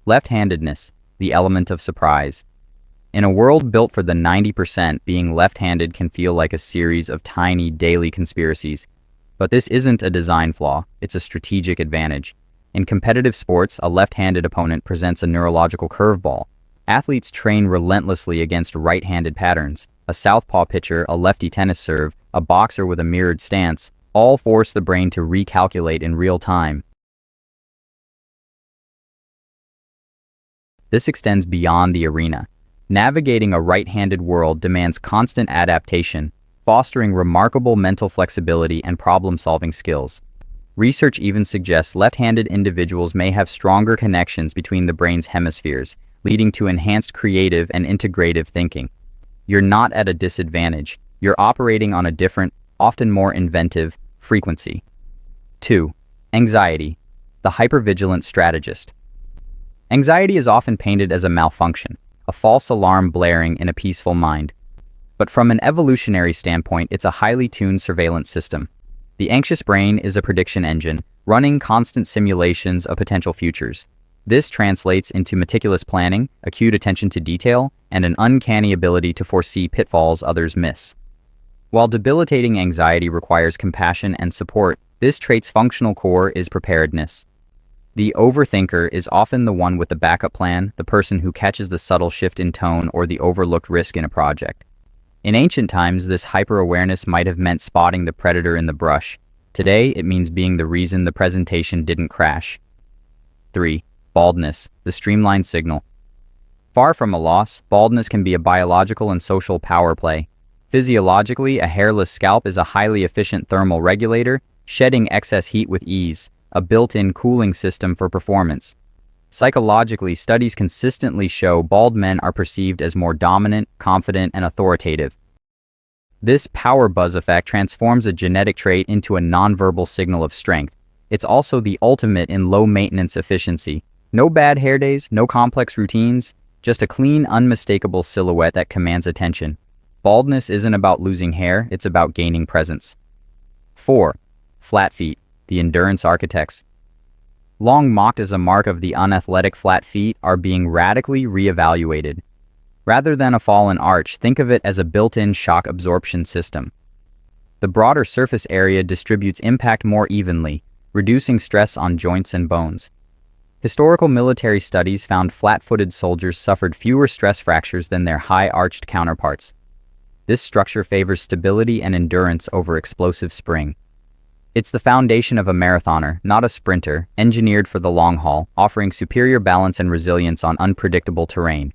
Left-handedness, the element of surprise. In a world built for the 90%, being left-handed can feel like a series of tiny daily conspiracies. But this isn't a design flaw, it's a strategic advantage. In competitive sports, a left-handed opponent presents a neurological curveball. Athletes train relentlessly against right-handed patterns. A southpaw pitcher, a lefty tennis serve, a boxer with a mirrored stance, all force the brain to recalculate in real time. This extends beyond the arena. Navigating a right-handed world demands constant adaptation, fostering remarkable mental flexibility and problem-solving skills. Research even suggests left-handed individuals may have stronger connections between the brain's hemispheres, leading to enhanced creative and integrative thinking. You're not at a disadvantage. You're operating on a different, often more inventive, frequency. 2. Anxiety, the hypervigilant strategist. Anxiety is often painted as a malfunction, a false alarm blaring in a peaceful mind. But from an evolutionary standpoint, it's a highly tuned surveillance system. The anxious brain is a prediction engine, running constant simulations of potential futures. This translates into meticulous planning, acute attention to detail, and an uncanny ability to foresee pitfalls others miss. While debilitating anxiety requires compassion and support, this trait's functional core is preparedness. The overthinker is often the one with the backup plan, the person who catches the subtle shift in tone or the overlooked risk in a project. In ancient times, this hyper-awareness might have meant spotting the predator in the brush. Today, it means being the reason the presentation didn't crash. 3. Baldness, the streamlined signal. Far from a loss, baldness can be a biological and social power play. Physiologically, a hairless scalp is a highly efficient thermal regulator, shedding excess heat with ease, a built-in cooling system for performance. Psychologically, studies consistently show bald men are perceived as more dominant, confident, and authoritative. This power buzz effect transforms a genetic trait into a nonverbal signal of strength. It's also the ultimate in low-maintenance efficiency. No bad hair days, no complex routines, just a clean, unmistakable silhouette that commands attention. Baldness isn't about losing hair, it's about gaining presence. 4. Flat feet, the endurance architects. Long mocked as a mark of the unathletic, flat feet are being radically reevaluated. Rather than a fallen arch, think of it as a built-in shock absorption system. The broader surface area distributes impact more evenly, reducing stress on joints and bones. Historical military studies found flat-footed soldiers suffered fewer stress fractures than their high-arched counterparts. This structure favors stability and endurance over explosive spring. It's the foundation of a marathoner, not a sprinter, engineered for the long haul, offering superior balance and resilience on unpredictable terrain.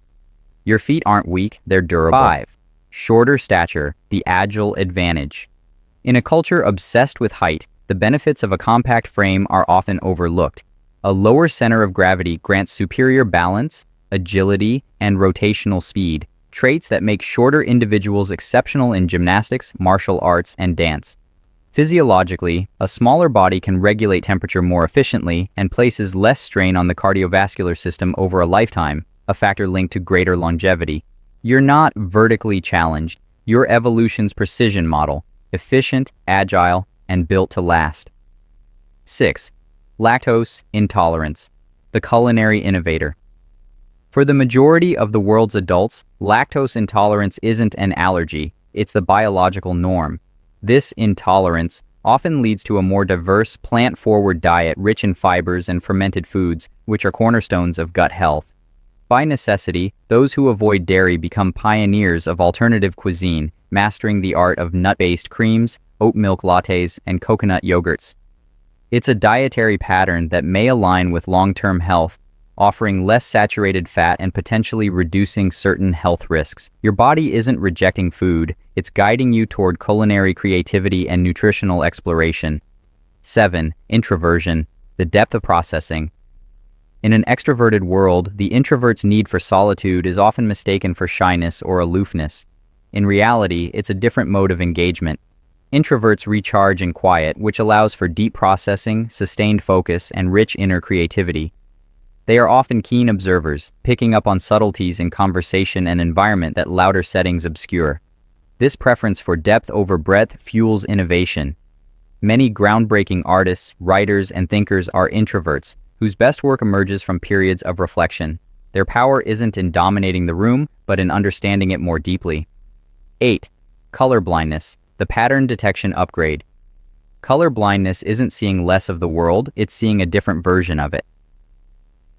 Your feet aren't weak, they're durable. 5. Shorter stature, the agile advantage. In a culture obsessed with height, the benefits of a compact frame are often overlooked. A lower center of gravity grants superior balance, agility, and rotational speed, traits that make shorter individuals exceptional in gymnastics, martial arts, and dance. Physiologically, a smaller body can regulate temperature more efficiently and places less strain on the cardiovascular system over a lifetime, a factor linked to greater longevity. You're not vertically challenged. You're evolution's precision model, efficient, agile, and built to last. 6. Lactose intolerance, the culinary innovator. For the majority of the world's adults, lactose intolerance isn't an allergy, it's the biological norm. This intolerance often leads to a more diverse, plant-forward diet rich in fibers and fermented foods, which are cornerstones of gut health. By necessity, those who avoid dairy become pioneers of alternative cuisine, mastering the art of nut-based creams, oat milk lattes, and coconut yogurts. It's a dietary pattern that may align with long-term health, offering less saturated fat and potentially reducing certain health risks. Your body isn't rejecting food, it's guiding you toward culinary creativity and nutritional exploration. 7. Introversion, the depth of processing. In an extroverted world, the introvert's need for solitude is often mistaken for shyness or aloofness. In reality, it's a different mode of engagement. Introverts recharge in quiet, which allows for deep processing, sustained focus, and rich inner creativity. They are often keen observers, picking up on subtleties in conversation and environment that louder settings obscure. This preference for depth over breadth fuels innovation. Many groundbreaking artists, writers, and thinkers are introverts, whose best work emerges from periods of reflection. Their power isn't in dominating the room, but in understanding it more deeply. 8. Color blindness, the pattern detection upgrade. Color blindness isn't seeing less of the world, it's seeing a different version of it.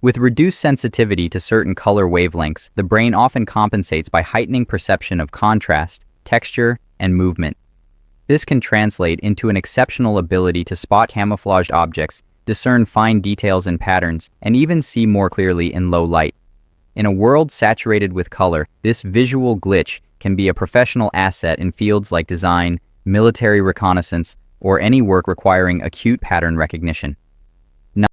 With reduced sensitivity to certain color wavelengths, the brain often compensates by heightening perception of contrast, texture, and movement. This can translate into an exceptional ability to spot camouflaged objects, discern fine details and patterns, and even see more clearly in low light. In a world saturated with color, this visual glitch can be a professional asset in fields like design, military reconnaissance, or any work requiring acute pattern recognition.